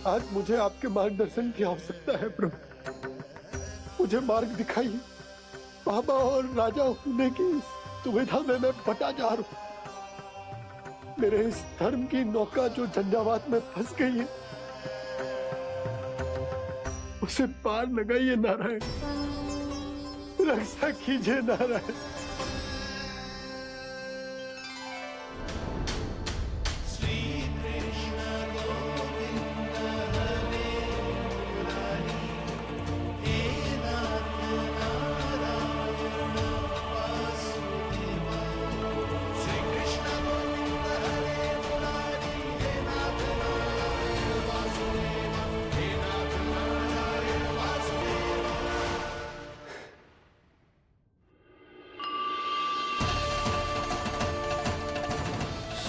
आज मुझे आपके मार्गदर्शन की आवश्यकता है प्रभु। मुझे मार्ग दिखाइए। बाबा और राजा होने की सुविधा में मैं बटा जा रहा हूं। मेरे इस धर्म की नौका जो झंझावात में फंस गई है, उसे पार लगाइए नारायण। रक्षा कीजिए नारायण।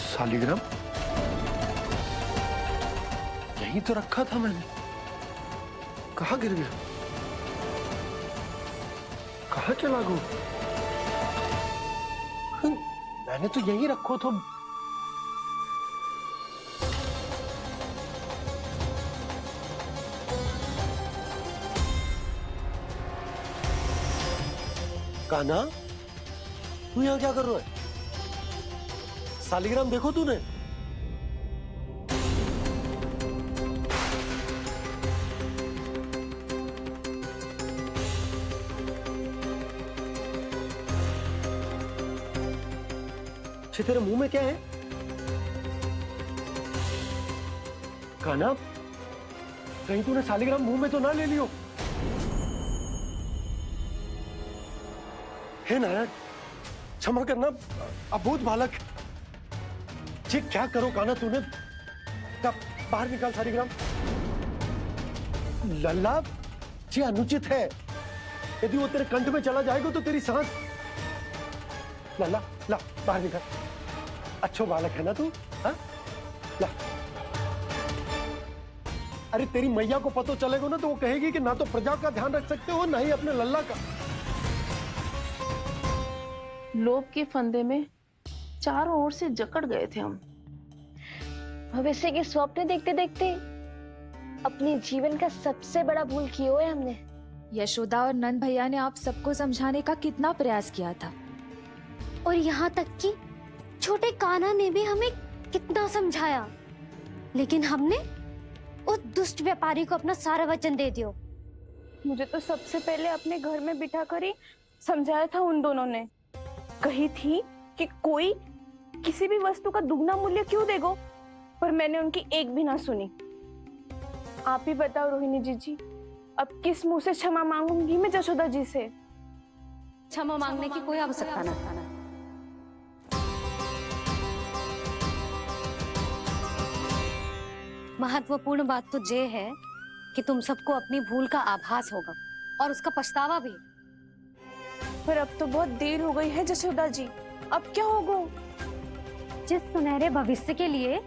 शालिग्राम यहीं तो रखा था मैंने। कहाँ गिर गया? कहाँ चला गया? मैंने तो यहीं रखो था। कान्हा, तू यहाँ क्या कर रहा है? शालिग्राम देखो तूने? अच्छे, तेरे मुंह में क्या है? कान्हा, कहीं तूने शालिग्राम मुंह में तो ना ले लियो? हे नारायण, क्षमा करना, अबोध बालक। जी क्या करो कान्हा तूने? बाहर निकाल शालिग्राम। लल्ला, जी अनुचित है। यदि वो तेरे कंठ में चला जाएगा तो तेरी सांस। लल्ला, ला बाहर निकाल। अच्छो बालक है ना तू? हाँ, ला। अरे तेरी मैया को पता चलेगा ना तो वो कहेगी कि ना तो प्रजा का ध्यान रख सकते हो, ना ही अपने लल्ला का। लोभ के फंदे में चारों ओर से जकड़ गए थे हम। भविष्य के स्वप्न देखते देखते अपने जीवन का सबसे बड़ा भूल किया है हमने। यशोदा और नंद भैया ने आप सबको समझाने का कितना प्रयास किया था, और यहाँ तक कि छोटे कान्हा ने भी हमें कितना समझाया, लेकिन हमने उस दुष्ट व्यापारी को अपना सारा वचन दे दिया। मुझे तो सबसे पहले अपने घर में बिठा कर ही समझाया था उन दोनों ने। कही थी कि कोई किसी भी वस्तु का दुगना मूल्य क्यों देगो, पर मैंने उनकी एक भी ना सुनी। आप ही बताओ रोहिणी जी, अब किस मुंह से क्षमा मांगूंगी मैं जशोदा जी से? क्षमा मांगने की कोई आवश्यकता ना। महत्वपूर्ण बात तो ये है कि तुम सबको अपनी भूल का आभास होगा और उसका पछतावा भी। पर अब तो बहुत देर हो गई है जशोदा जी, अब क्या होगा? जिस सुनहरे भविष्य के लिए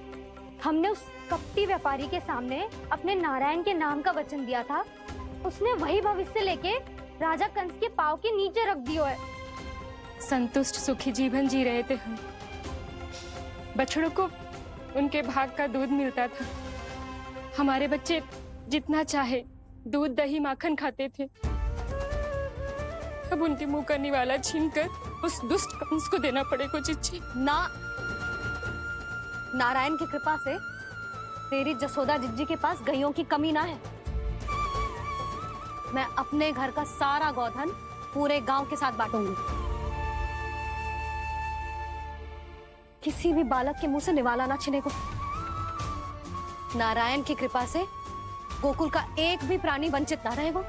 हमने उस कपटी व्यापारी के सामने अपने नारायण के नाम का वचन दिया था, उसने वही भविष्य लेके राजा कंस के पांव के नीचे रख दिया है। संतुष्ट सुखी जीवन जी रहे थे हम। बछड़ों को उनके भाग का दूध मिलता था। हमारे बच्चे जितना चाहे दूध दही माखन खाते थे। अब उनके मुंह का निवाला छीनकर उस दुष्ट कंस को देना पड़ेगा चिच्ची। ना, नारायण की कृपा से तेरी जसोदा जिज्जी के पास गायों की कमी ना है। मैं अपने घर का सारा गोधन पूरे गांव के साथ बांटूंगी। किसी भी बालक के मुंह से निवाला ना छिने को। नारायण की कृपा से गोकुल का एक भी प्राणी वंचित ना रहेगा।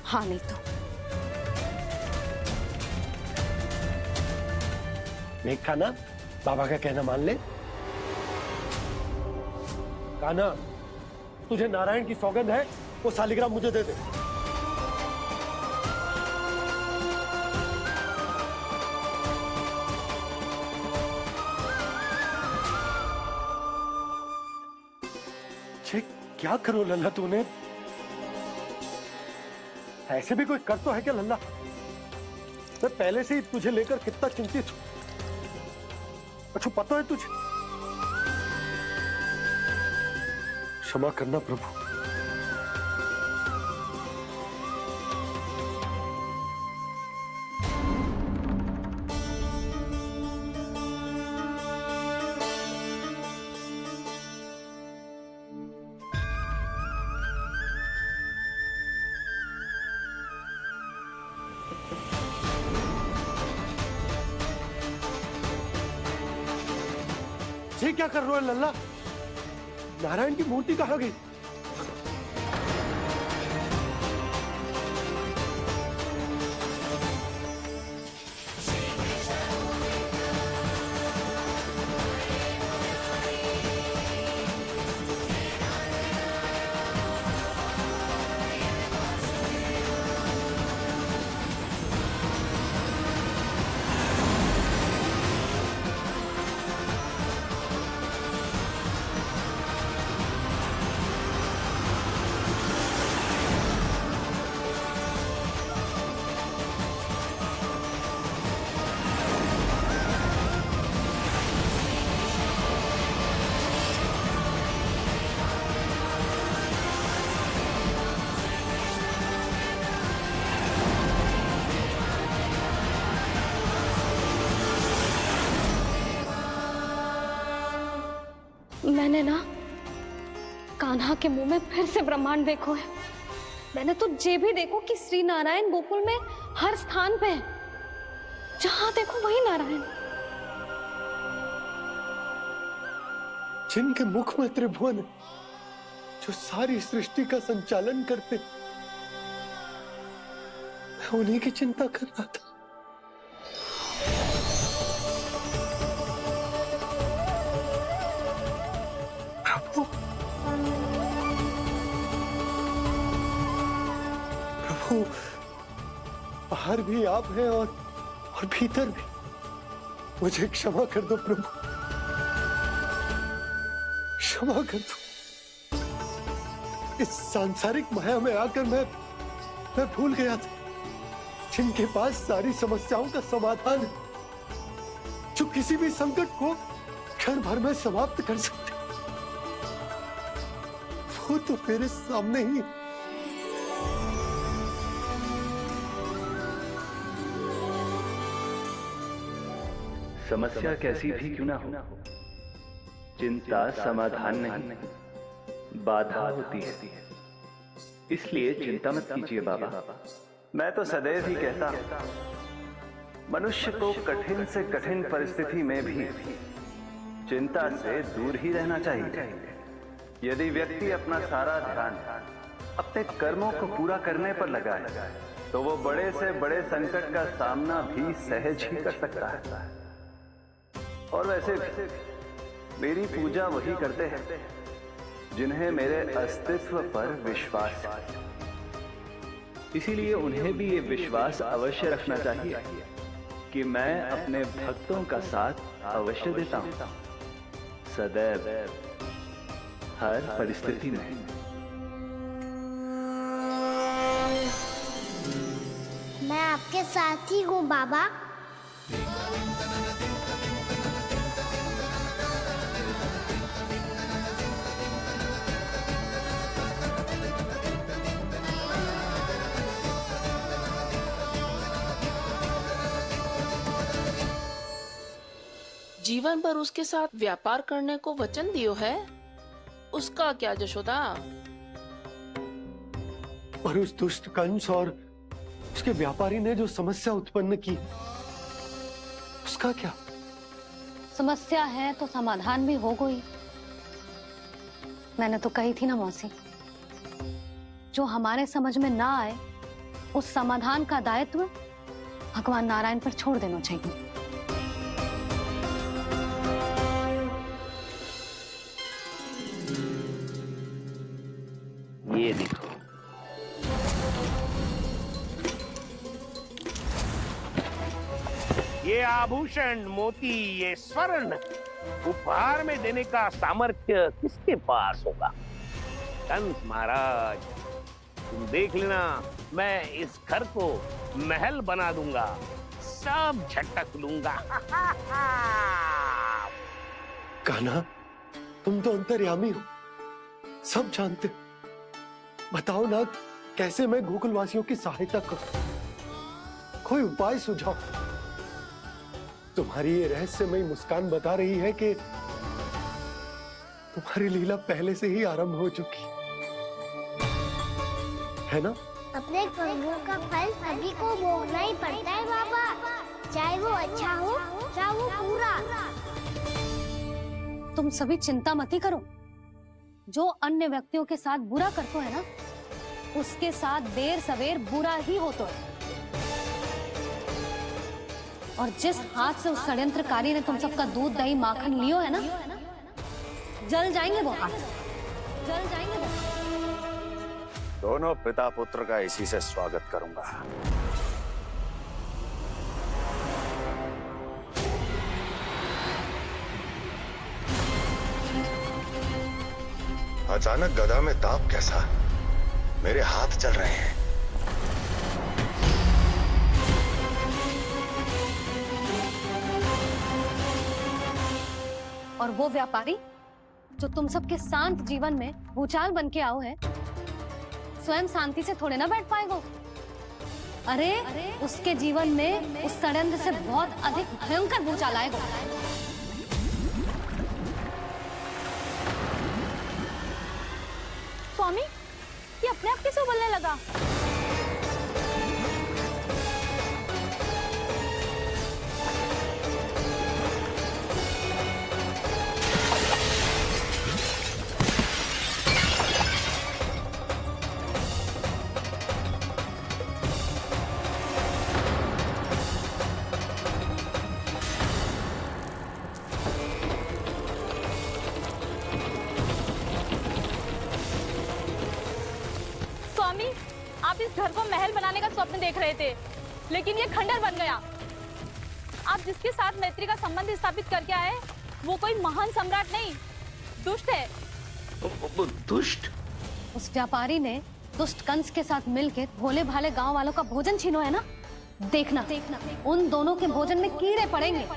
हाँ नहीं तो देख कान्हा, बाबा का कहना मान ले। कान्हा, तुझे नारायण की सौगंध है, वो शालिग्राम मुझे दे दे। छे, क्या करो लल्ला तूने? ऐसे भी कोई कर तो है क्या लल्ला? मैं पहले से ही तुझे लेकर कितना चिंतित हूं। अच्छा पता है तुझे, क्षमा करना प्रभु। ये क्या कर रहे हो लल्ला? नारायण की मूर्ति कहाँ गई? मैंने ना कान्हा के मुंह में फिर से ब्रह्मांड देखो है। मैंने तो ये भी देखो कि श्री नारायण गोकुल में हर स्थान पे है, जहां देखो वही नारायण। जिनके मुख में त्रिभुवन है, जो सारी सृष्टि का संचालन करते, मैं उन्हीं की चिंता कर रहा था। प्रभु, प्रभु, बाहर भी आप हैं और भीतर भी। मुझे क्षमा कर दो प्रभु, क्षमा कर दो। इस सांसारिक माया में आकर मैं भूल गया था जिनके पास सारी समस्याओं का समाधान है, जो किसी भी संकट को क्षण भर में समाप्त कर सकते, वो तो मेरे सामने ही। समस्या कैसी भी क्यों ना हो, चिंता समाधान नहीं, बाधा होती है। इसलिए चिंता मत कीजिए बाबा। मैं तो सदैव ही कहता हूं, मनुष्य को कठिन से कठिन परिस्थिति में भी चिंता से दूर ही रहना चाहिए। यदि व्यक्ति अपना सारा ध्यान अपने कर्मों को पूरा करने पर लगाए, तो वो बड़े से बड़े संकट का सामना भी सहज ही कर सकता है। और वैसे मेरी पूजा वही करते हैं जिन्हें मेरे अस्तित्व पर विश्वास है। इसीलिए उन्हें भी ये विश्वास अवश्य रखना चाहिए कि मैं अपने भक्तों का साथ अवश्य देता हूं, सदैव, हर परिस्थिति में। मैं आपके साथ ही हूँ बाबा। जीवन भर उसके साथ व्यापार करने को वचन दियो है, उसका क्या जशोदा? और उस दुष्ट कंस और उसके व्यापारी ने जो समस्या उत्पन्न की, उसका क्या? समस्या है तो समाधान भी हो गई। मैंने तो कही थी ना मौसी, जो हमारे समझ में ना आए उस समाधान का दायित्व भगवान नारायण पर छोड़ देना चाहिए। ये देखो, ये आभूषण, मोती, ये स्वर्ण उपहार में देने का सामर्थ्य किसके पास होगा? कंस महाराज, तुम देख लेना, मैं इस घर को महल बना दूंगा, सब झटक लूंगा। कान्हा, तुम तो अंतर्यामी हो, सब जानते। बताओ ना, कैसे मैं गोकुल वासियों की सहायता करूं? कोई उपाय सुझाओ। तुम्हारी ये रहस्यमयी मुस्कान बता रही है कि तुम्हारी लीला पहले से ही आरंभ हो चुकी है ना? अपने कर्मों का फल सभी को भोगना ही पड़ता है बाबा, चाहे वो अच्छा हो चाहे वो बुरा। तुम सभी चिंता मत ही करो। जो अन्य व्यक्तियों के साथ बुरा करते है ना, उसके साथ देर सवेर बुरा ही होता है। और जिस हाथ से उस षड्यंत्रकारी ने तुम सबका दूध दही माखन लियो है ना, जल जाएंगे वो हाथ, जल जाएंगे वो। दोनों पिता पुत्र का इसी से स्वागत करूंगा। अचानक गदा में ताप कैसा? मेरे हाथ चल रहे हैं। और वो व्यापारी जो तुम सबके शांत जीवन में भूचाल बन के आओ है, स्वयं शांति से थोड़े ना बैठ पाएगा। अरे उसके जीवन में उस षड्यंत्र से बहुत अधिक भयंकर भूचाल आएगा। स्वामी, ये अपने आप कैसे बोलने लगा? आप इस घर को महल बनाने का स्वप्न देख रहे थे, लेकिन ये खंडर बन गया। आप जिसके साथ मैत्री का संबंध स्थापित करके आए, वो कोई महान सम्राट नहीं, दुष्ट है। दुष्ट? उस व्यापारी ने दुष्ट कंस के साथ मिलकर भोले भाले गांव वालों का भोजन छीनो है ना। देखना उन दोनों के भोजन में कीड़े पड़ेंगे।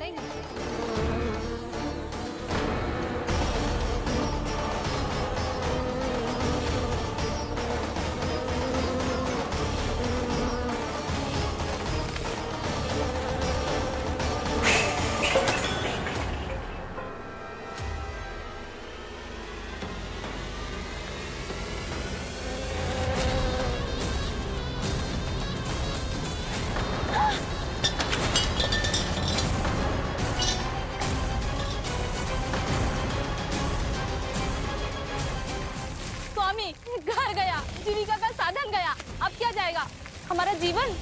घर गया, जीविका का साधन गया, अब क्या जाएगा हमारा जीवन?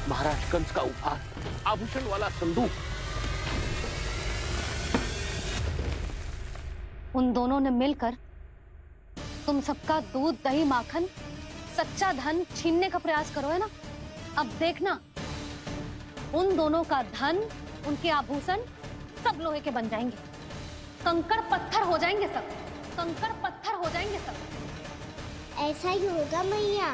महाराज कंस का उपहार, आभूषण वाला संदूक। उन दोनों ने मिलकर तुम सबका दूध दही माखन सच्चा धन छीनने का प्रयास करो है ना। अब देखना उन दोनों का धन, उनके आभूषण सब लोहे के बन जाएंगे, कंकड़ पत्थर हो जाएंगे सब, कंकड़ पत्थर हो जाएंगे सब। ऐसा ही होगा मैया।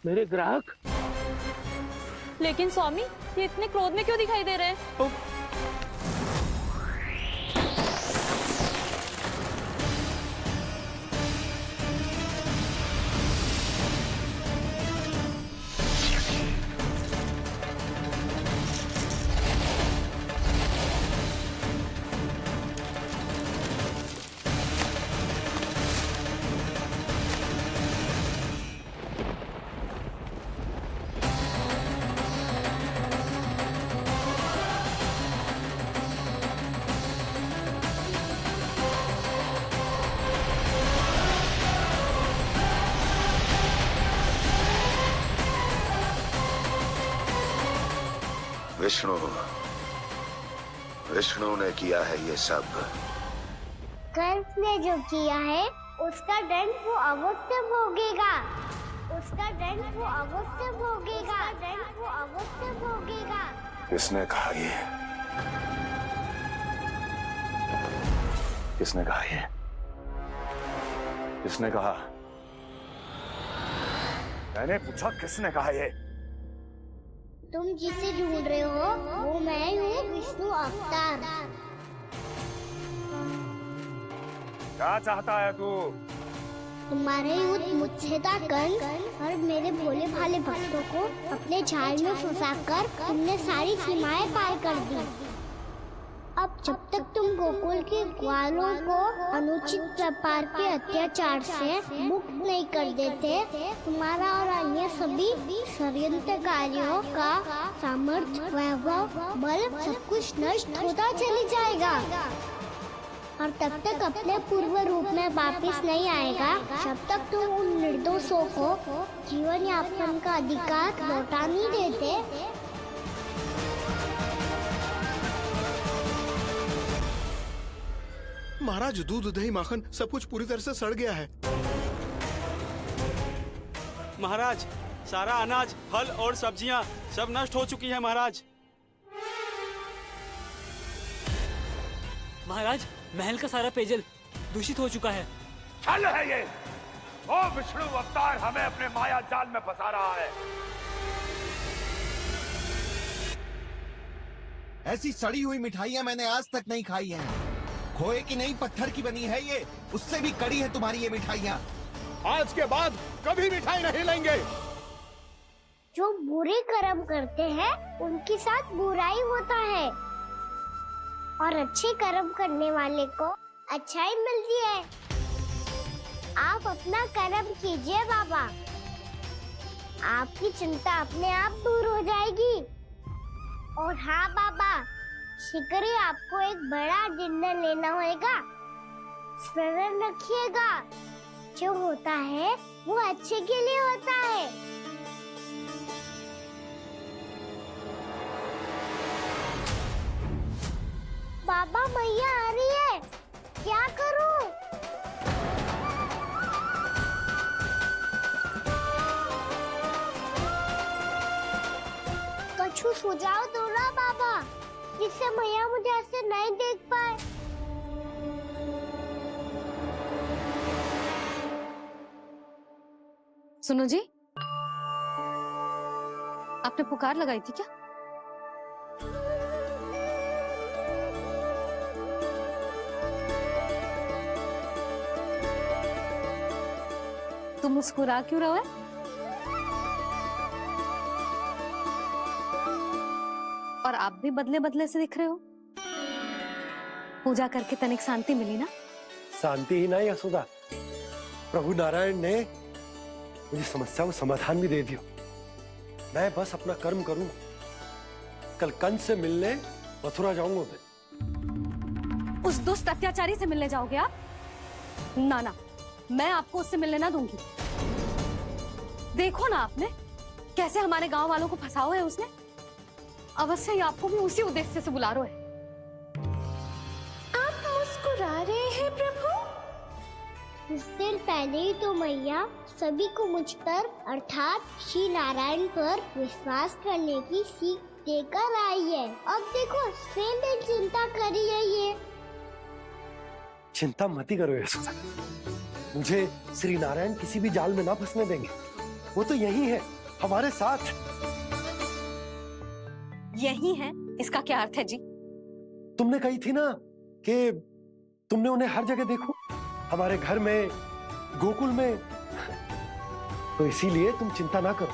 मेरे ग्राहक? लेकिन स्वामी, ये इतने क्रोध में क्यों दिखाई दे रहे हैं? विष्णु ने किया है ये सब। कंस ने जो किया है उसका दंड वो अवश्य भोगेगा, उसका दंड वो अवश्य भोगेगा, दंड वो अवश्य भोगेगा। किसने कहा ये? किसने कहा ये? किसने कहा? मैंने पूछा किसने कहा ये? तुम जिसे ढूंढ रहे हो वो मैं हूँ, विष्णु अवतार। क्या चाहता है तू? तुम्हारे युद्ध मुच्छेदा कंस और मेरे भोले भाले भक्तों को अपने जाल में फंसाकर तुमने सारी सीमाएं पार कर दी। अब जब तक तुम गोकुल के ग्वालों को अनुचित प्रकार के अत्याचार से मुक्त नहीं कर देते, तुम्हारा और अन्य सभी षड्यंत्रकारियों का सामर्थ्य, वैभव, बल सब कुछ नष्ट होता चली जाएगा और तब तक अपने पूर्व रूप में वापस नहीं आएगा जब तक तुम उन निर्दोषों को जीवन यापन का अधिकार लौटा नहीं देते। महाराज, दूध, दही, माखन सब कुछ पूरी तरह से सड़ गया है। महाराज, सारा अनाज, फल और सब्जियां सब नष्ट हो चुकी हैं महाराज। महाराज, महल का सारा पेयजल दूषित हो चुका है। छल है ये। ओ विष्णु अवतार हमें अपने माया जाल में फंसा रहा है। ऐसी सड़ी हुई मिठाइयाँ मैंने आज तक नहीं खाई हैं। खोए की नहीं, पत्थर की बनी है ये, उससे भी कड़ी है तुम्हारी ये मिठाइयाँ। आज के बाद कभी मिठाई नहीं लेंगे। जो बुरे कर्म करते हैं उनके साथ बुराई होता है और अच्छे कर्म करने वाले को अच्छाई मिलती है। आप अपना कर्म कीजिए बाबा, आपकी चिंता अपने आप दूर हो जाएगी। और हाँ बाबा, शीघ्र ही आपको एक बड़ा निर्णय लेना होगा। स्मरण रखिएगा, जो होता है वो अच्छे के लिए होता है। बाबा, मैया आ रही है, क्या करूं? कुछ सुझाव दो ना बाबा, जिससे मैया मुझे ऐसे नहीं देख पाए। सुनो जी, आपने पुकार लगाई थी क्या? तुम मुस्कुरा क्यों रहे हो? और आप भी बदले बदले से दिख रहे हो। पूजा करके तनिक शांति मिली ना? शांति ही नहीं यशोदा, प्रभु नारायण ने मुझे समस्या को समाधान भी दे दिया। मैं बस अपना कर्म करूंगा। कल कंस से मिलने मथुरा जाऊंगा मैं। उस दुष्ट अत्याचारी से मिलने जाओगे आप? ना ना, मैं आपको उससे मिलने ना दूंगी। देखो ना आपने कैसे हमारे गांव वालों को फंसाओ है उसने। अवश्य ही आपको भी उसी उद्देश्य से बुला रहा है। आप मुस्कुरा रहे हैं प्रभु? कुछ देर पहले ही तो मैया सभी को मुझ पर अर्थात श्री नारायण पर विश्वास करने की सीख देकर आई है। अब देखो स्वयं चिंता करी है ये। चिंता मत ही करो यशोदा, मुझे श्री नारायण किसी भी जाल में ना फंसने देंगे। वो तो यही है, हमारे साथ। यही है, इसका क्या अर्थ है जी? तुमने कही थी ना कि तुमने उन्हें हर जगह देखो, हमारे घर में, गोकुल में। तो इसीलिए तुम चिंता ना करो,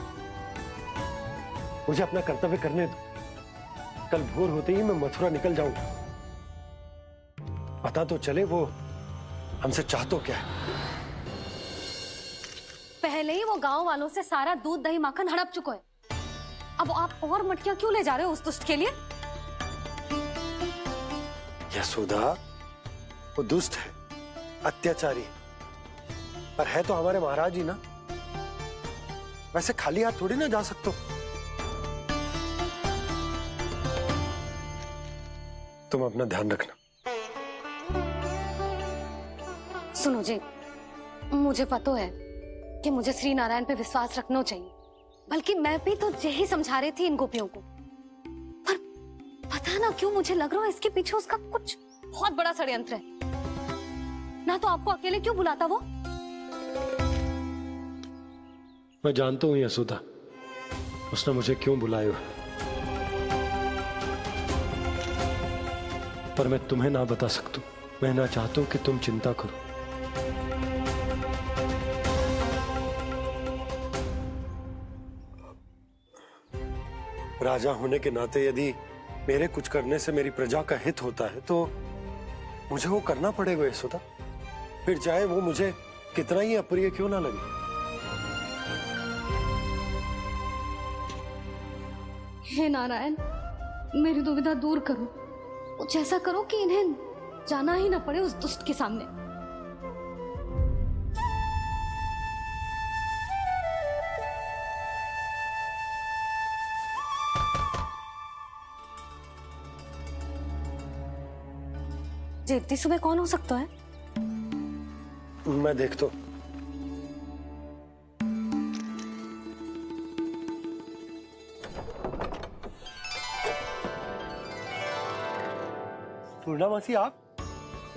मुझे अपना कर्तव्य करने दो। कल भोर होते ही मैं मथुरा निकल जाऊंगा। पता तो चले वो हमसे चाहतो क्या है। पहले ही वो गांव वालों से सारा दूध, दही, माखन हड़प चुके हैं। अब आप और मटकियां क्यों ले जा रहे हो उस दुष्ट के लिए? यशोदा, वो दुष्ट है, अत्याचारी, पर है तो हमारे महाराज ही ना। वैसे खाली हाथ थोड़ी ना जा सकते। तुम अपना ध्यान रखना। सुनो जी, मुझे पता है कि मुझे श्री नारायण पे विश्वास रखना चाहिए, बल्कि मैं भी तो यही समझा रही थी इन गोपियों को। पर पता ना क्यों मुझे लग रहा है इसके पीछे उसका कुछ बहुत बड़ा षड्यंत्र है। ना तो आपको अकेले क्यों बुलाता वो? मैं जानता हूँ यशोदा, उसने मुझे क्यों बुलाया। पर मैं तुम्हें ना बता सकता। मैं ना चाहता हूं कि तुम चिंता करो। राजा होने के नाते यदि मेरे कुछ करने से मेरी प्रजा का हित होता है तो मुझे वो करना पड़ेगा यशोदा, फिर चाहे वो मुझे कितना ही अप्रिय क्यों ना लगे। हे नारायण, मेरी दुविधा दूर करो। कुछ ऐसा करो कि इन्हें जाना ही ना पड़े उस दुष्ट के सामने। जी इतनी सुबह कौन हो सकता है? मैं देखता हूं। पूर्णा मासी, आप?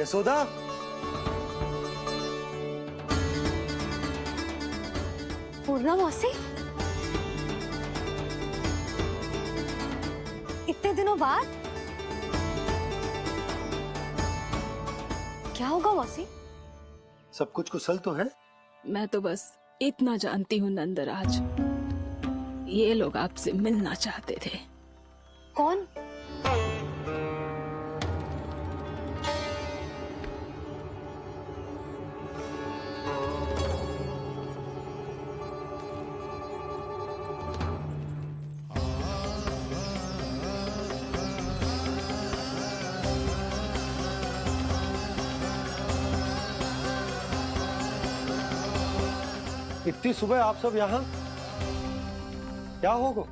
यशोदा? पूर्णा मौसी, इतने दिनों बाद क्या होगा मौसी? सब कुछ कुशल तो है? मैं तो बस इतना जानती हूँ नंदराज, ये लोग आपसे मिलना चाहते थे। कौन? इतनी सुबह आप सब यहाँ? क्या होगा?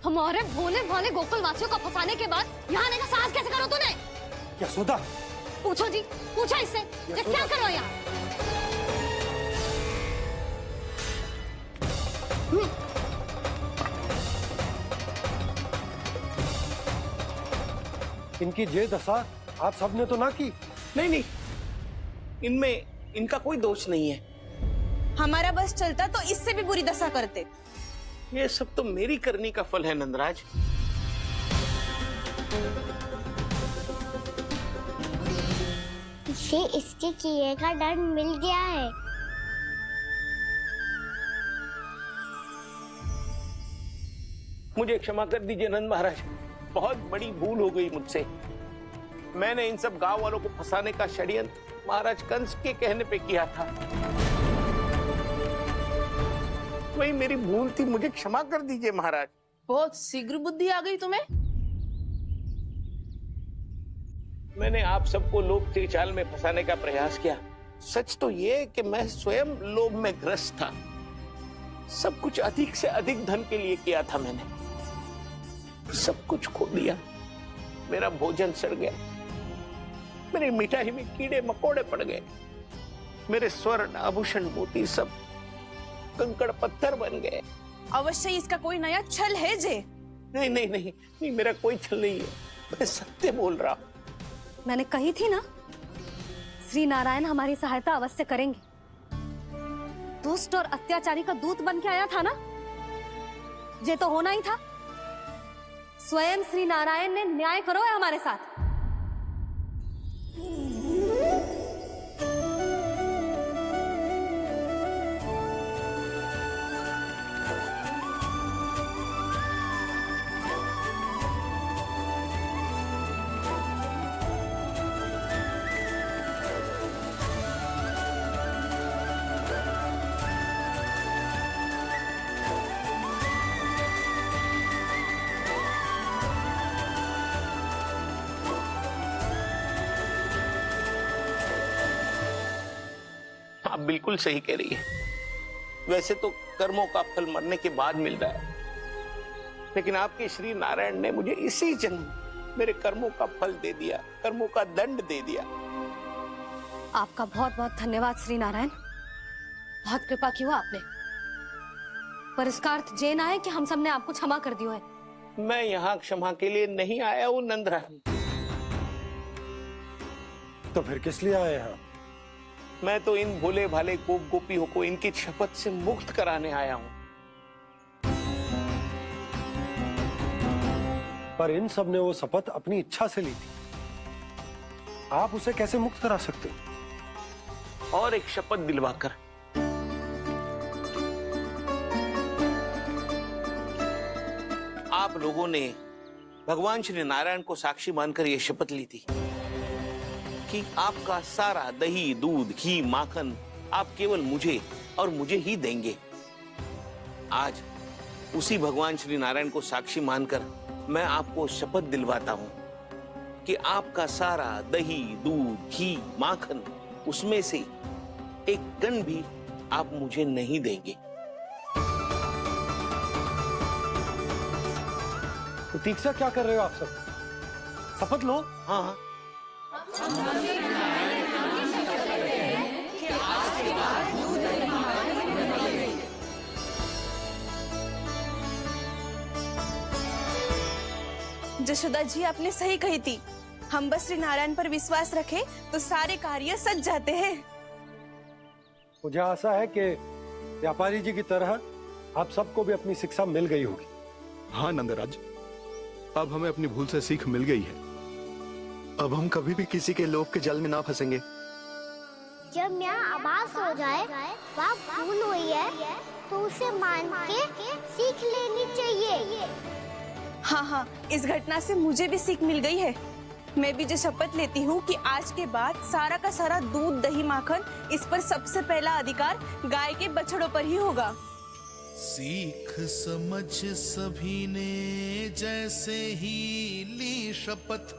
हमारे भोले भाले गोकुल वासियों को फंसाने के बाद यहाँ आने का साहस कैसे करो तूने? यशोदा! पूछो जी, पूछो इससे, ये क्या करो यहाँ? इनकी ये दशा आप सबने तो ना की? नहीं नहीं, इनमें इनका कोई दोष नहीं है। हमारा बस चलता तो इससे भी बुरी दशा करते। ये सब तो मेरी करनी का फल है नंदराज। इसे इसके किए का दंड मिल गया है। मुझे क्षमा कर दीजिए नंद महाराज, बहुत बड़ी भूल हो गई मुझसे। मैंने इन सब गांव वालों को फंसाने का षड्यंत्र महाराज कंस के कहने पे किया था। वही मेरी भूल थी, मुझे क्षमा कर दीजिए महाराज। बहुत शीघ्र बुद्धि आ गई तुम्हें। मैंने आप सबको लोभ के चाल में फंसाने का प्रयास किया। सच तो ये कि मैं स्वयं लोभ में ग्रस्त था। सब कुछ अधिक से अधिक धन के लिए किया था मैंने। सब कुछ खो दिया। मेरा भोजन सड़ गया, मेरी मिठाई में कीड़े मकोड़े पड़ गए, मेरे स्वर्ण आभूषण मोती सब कंकड़ पत्थर बन गए। अवश्य इसका कोई नया छल है जे। नहीं नहीं नहीं नहीं, मेरा कोई छल नहीं है, मैं सत्य बोल रहा हूं। मैंने कही थी ना, श्री नारायण हमारी सहायता अवश्य करेंगे। दुष्ट और अत्याचारी का दूत बन के आया था ना, ये तो होना ही था। स्वयं श्री नारायण ने न्याय करो है हमारे साथ। आप बिल्कुल सही कह रही है। वैसे तो कर्मों का फल मरने के बाद मिल रहा है, लेकिन आपके श्री नारायण ने मुझे इसी जन्म मेरे कर्मों का फल दे दिया, कर्मों का दंड दे दिया। आपका बहुत बहुत धन्यवाद श्री नारायण। बहुत कृपा की हो आपने, पर इसका अर्थ ये ना है कि हम सबने आपको क्षमा कर दियो है। मैं यहाँ क्षमा के लिए नहीं आया हूँ नंदरानी। तो फिर किस लिए आए हैं? मैं तो इन भोले भाले गोप गोपियों को इनकी शपथ से मुक्त कराने आया हूँ। पर इन सब ने वो शपथ अपनी इच्छा से ली थी, आप उसे कैसे मुक्त करा सकते हो? और एक शपथ दिलवाकर। आप लोगों ने भगवान श्री नारायण को साक्षी मानकर यह शपथ ली थी कि आपका सारा दही, दूध, घी, माखन आप केवल मुझे और मुझे ही देंगे। आज उसी भगवान श्री नारायण को साक्षी मानकर मैं आपको शपथ दिलवाता हूं कि आपका सारा दही, दूध, घी, माखन, उसमें से एक कण भी आप मुझे नहीं देंगे। प्रतीक्षा क्या कर रहे हो आप सब? शपथ लो। हाँ हाँ। जशोदा जी, आपने सही कही थी। हम बस श्री नारायण पर विश्वास रखें तो सारे कार्य सज जाते हैं। मुझे आशा है कि व्यापारी जी की तरह आप सबको भी अपनी शिक्षा मिल गई होगी। हाँ नंदराज, अब हमें अपनी भूल से सीख मिल गई है। अब हम कभी भी किसी के लोभ के जल में ना फंसेंगे। जब यहाँ आभास हो जाए वहाँ भूल हुई है तो उसे मान के सीख लेनी चाहिए। हाँ हाँ, इस घटना से मुझे भी सीख मिल गई है। मैं भी जो शपथ लेती हूँ कि आज के बाद सारा का सारा दूध, दही, माखन, इस पर सबसे पहला अधिकार गाय के बछड़ों पर ही होगा। सीख समझ सभी ने जैसे ही ली शपथ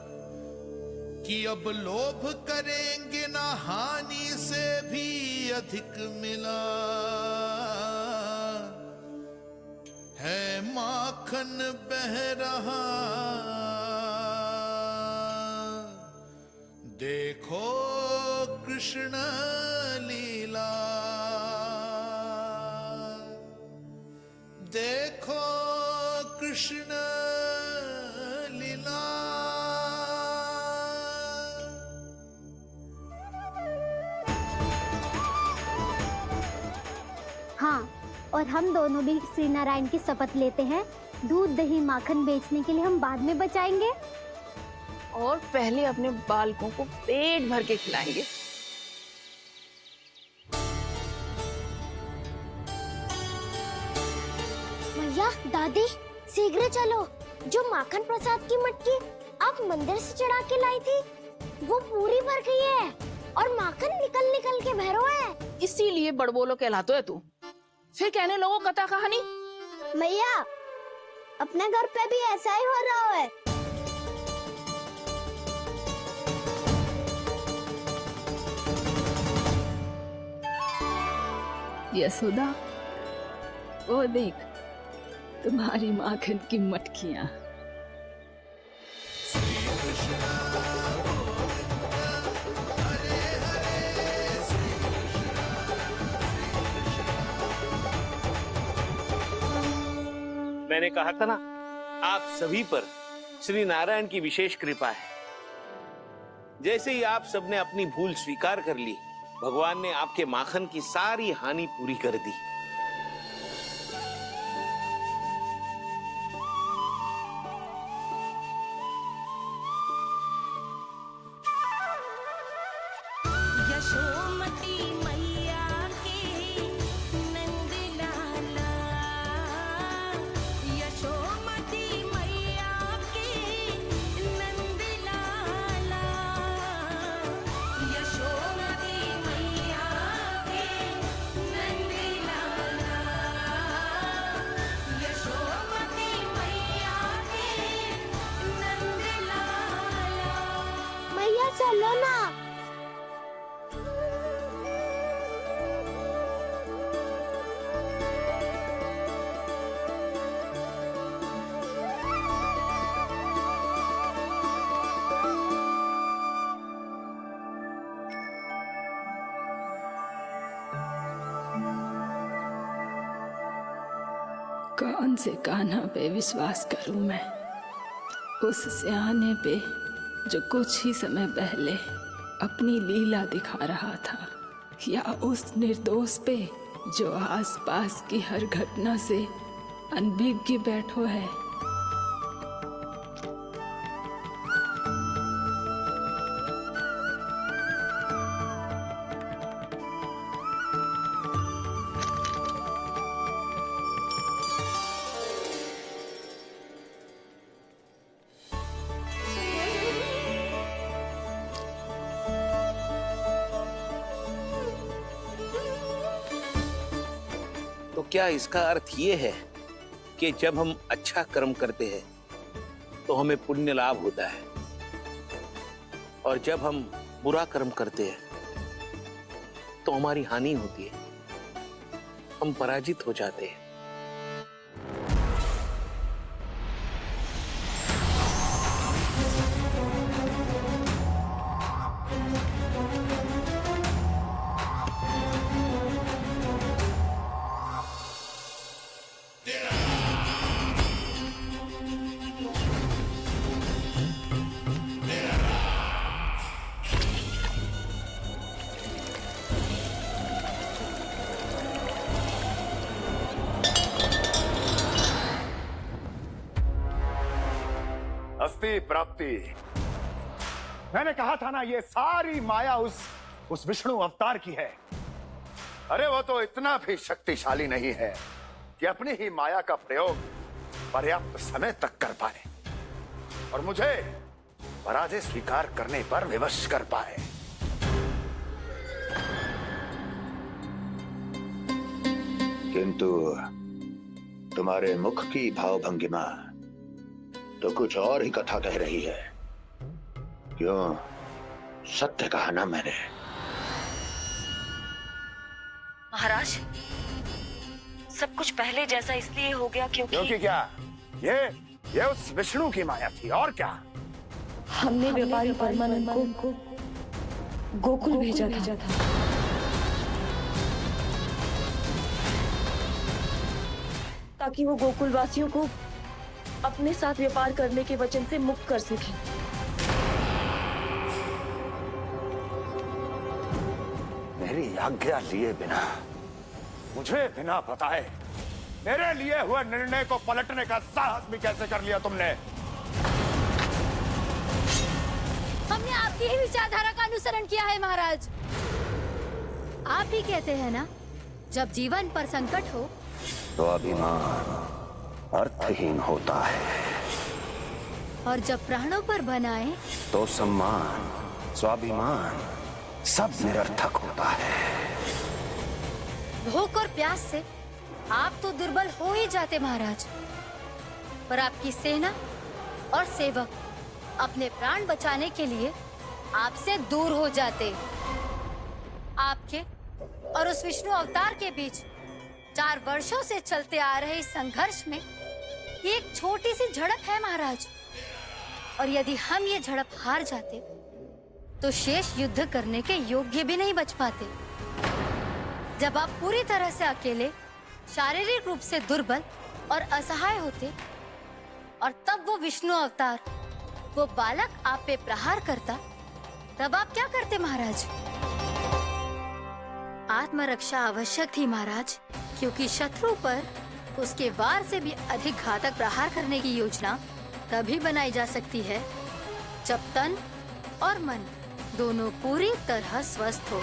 कि अब लोभ करेंगे ना हानि से भी अधिक मिला है, माखन बह रहा देखो कृष्ण लीला, देखो कृष्ण लीला। हाँ, और हम दोनों भी श्री नारायण की शपथ लेते हैं, दूध, दही, माखन बेचने के लिए हम बाद में बचाएंगे और पहले अपने बालकों को पेट भर के खिलाएंगे। भैया, दादी, शीघ्र चलो। जो माखन प्रसाद की मटकी आप मंदिर से चढ़ा के लाई थी वो पूरी भर गई है और माखन निकल निकल के भरो है। इसीलिए बड़बोलो कहलाते है तू। फिर कहने लोगों कथा कहानी। भैया, अपने घर पे भी ऐसा ही हो रहा है। यशोदा, वो देख तुम्हारी माखन की मटकियां। मैंने कहा था ना, आप सभी पर श्री नारायण की विशेष कृपा है। जैसे ही आप सबने अपनी भूल स्वीकार कर ली, भगवान ने आपके माखन की सारी हानि पूरी कर दी। यशोमती मैया की नंद लाला, यशोमती मैया की नंद लाला, यशोमती मैया की नंद लाला। कौन से कान्हा पे विश्वास करूं मैं? उस सियाने पे जो कुछ ही समय पहले अपनी लीला दिखा रहा था, या उस निर्दोष पे जो आसपास की हर घटना से अनभिज्ञ बैठो है? तो क्या इसका अर्थ ये है कि जब हम अच्छा कर्म करते हैं तो हमें पुण्य लाभ होता है, और जब हम बुरा कर्म करते हैं तो हमारी हानि होती है, हम पराजित हो जाते हैं? अस्थि प्राप्ति। मैंने कहा था ना, ये सारी माया उस विष्णु अवतार की है। अरे वो तो इतना भी शक्तिशाली नहीं है कि अपनी ही माया का प्रयोग पर्याप्त समय तक कर पाए और मुझे पराजय स्वीकार करने पर विवश कर पाए। किंतु तुम्हारे मुख की भावभंगिमा तो कुछ और ही कथा कह रही है। क्यों? सत्य कहा ना मैंने। महाराज, सब कुछ पहले जैसा इसलिए हो गया क्योंकि क्या? ये उस विष्णु की माया थी, और क्या? हमने व्यापारी परमानंद को गोकुल भेजा था। ताकि वो गोकुल वासियों को अपने साथ व्यापार करने के वचन से मुक्त कर सके। मेरी आज्ञा लिए बिना, मुझे बिना बताए मेरे लिए हुए निर्णय को पलटने का साहस भी कैसे कर लिया तुमने? हमने आपकी ही विचारधारा का अनुसरण किया है महाराज। आप ही कहते हैं ना, जब जीवन पर संकट हो तो अभिमान अर्थहीन होता है, और जब प्राणों पर बनाए तो सम्मान स्वाभिमान सब निरर्थक होता है। भूख और प्यास से आप तो दुर्बल हो ही जाते महाराज, पर आपकी सेना और सेवक अपने प्राण बचाने के लिए आपसे दूर हो जाते। आपके और उस विष्णु अवतार के बीच 4 वर्षों से चलते आ रहे इस संघर्ष में ये एक छोटी सी झड़प है महाराज, और यदि हम ये झड़प हार जाते तो शेष युद्ध करने के योग्य भी नहीं बच पाते। जब आप पूरी तरह से अकेले, शारीरिक रूप से दुर्बल और असहाय होते, और तब वो विष्णु अवतार, वो बालक आप पे प्रहार करता, तब आप क्या करते महाराज? आत्मरक्षा आवश्यक थी महाराज, क्योंकि शत्रु पर उसके वार से भी अधिक घातक प्रहार करने की योजना तभी बनाई जा सकती है जब तन और मन दोनों पूरी तरह स्वस्थ हो।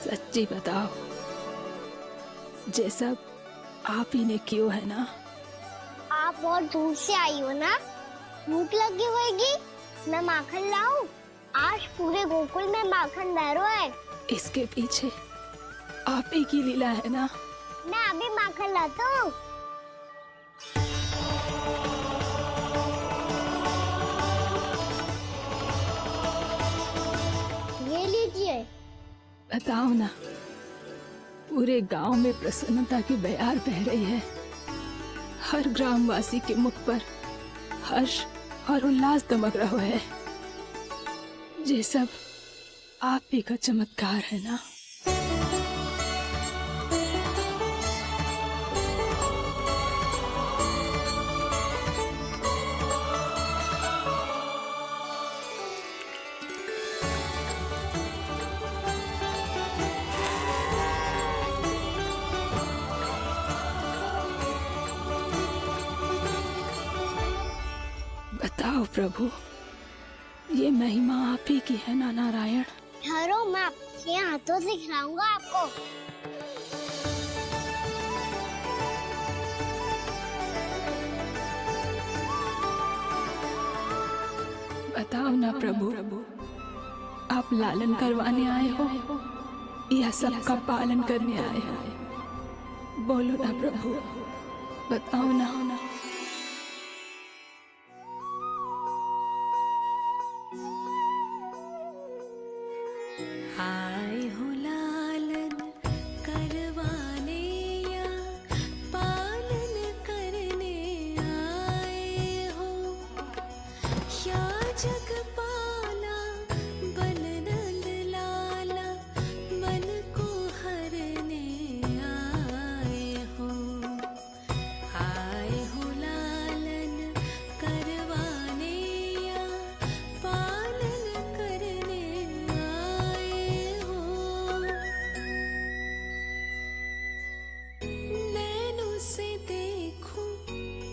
सच्ची बताओ, ये सब आप ही ने क्यों है ना? आप बहुत दूर से आई हो ना, भूख लगी होगी। मैं माखन लाऊं? आज पूरे गोकुल में माखन बह रहा है। इसके पीछे आप ही की लीला है ना? मैं अभी माखन लाता हूँ। ये लीजिए। बताओ ना, पूरे गांव में प्रसन्नता की बयार बह रही है। हर ग्रामवासी के मुख पर हर्ष और उल्लास दमक रहो है। ये सब आप ही का चमत्कार है ना। बताओ प्रभु, ये महिमा आप ही की है ना नारायण? ठहरो, मैं आपके हाथों से खिलाऊंगा आपको। बताओ ना प्रभु, आप लालन करवाने आए हो या सबका पालन करने आए हो? बोलो ना प्रभु, बताओ ना। आए हो लालन करवाने या पालन करने आए हो, या जगपाला बन नंद लाला मन को हरने आए हो। आए हो लालन करवाने या पालन करने आए हो। नैनों से देखूं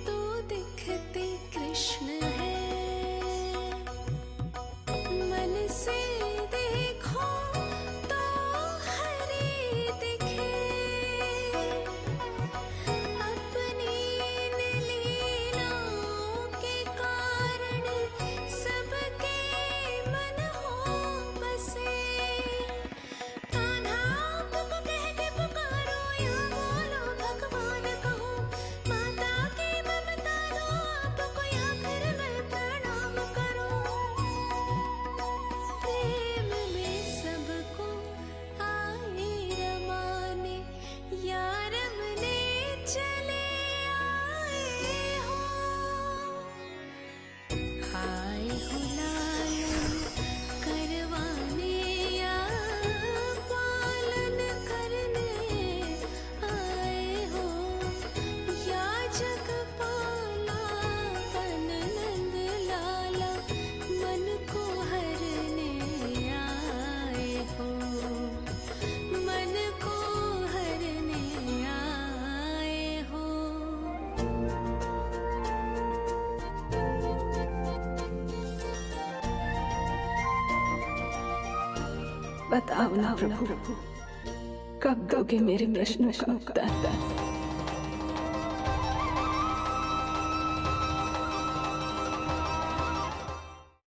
तो दिखते कृष्ण है, मन से देखो तो हरि दिखे। अपनी इन लीलाओं के कारण सबके मन हो बसे। कान्हा आपको कह के पुकारो या बोलो भगवान कहो, माता की ममता दो आपको या फिर मैं प्रणाम करूं। प्रेम में सबको आए रमाने, या रमने चले आए हो। आए हो लालन करवाने या पालन करने आए हो, या जगपाला बन नंद लाला मन को हरने आए हो। मन को हरने आए हो। बताओ ना प्रभु, कब दोगे मेरे प्रश्नों का उत्तर?